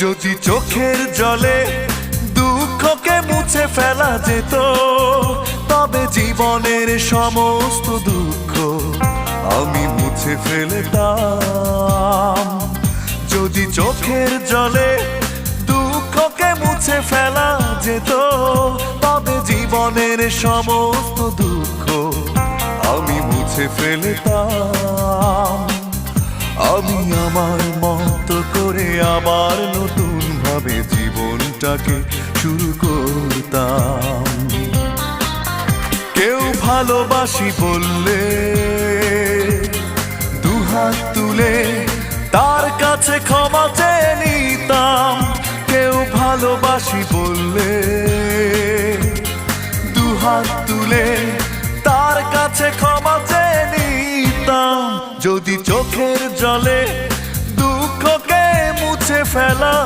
যদি চোখের জলে দুঃখকে মুছে ফেলা যেত, তবে জীবনের সমস্ত দুঃখ আমি মুছে ফেলতাম। যদি চোখের জলে দুঃখকে মুছে ফেলা যেত, তবে জীবনের সমস্ত দুঃখ আমি মুছে ফেলতাম। আমি আমার মতো করে আবার নতুন ভাবে জীবনটাকে শুরু করতাম। কেউ ভালোবাসি বললে দুহাত তুলে তার কাছে ক্ষমা চেয়ে নিতাম। কেউ ভালোবাসি বললে দুহাত তুলে তার কাছে ক্ষমা চেয়ে নিতাম। যদি চোখের জলে দুঃখকে মুছে ফেলা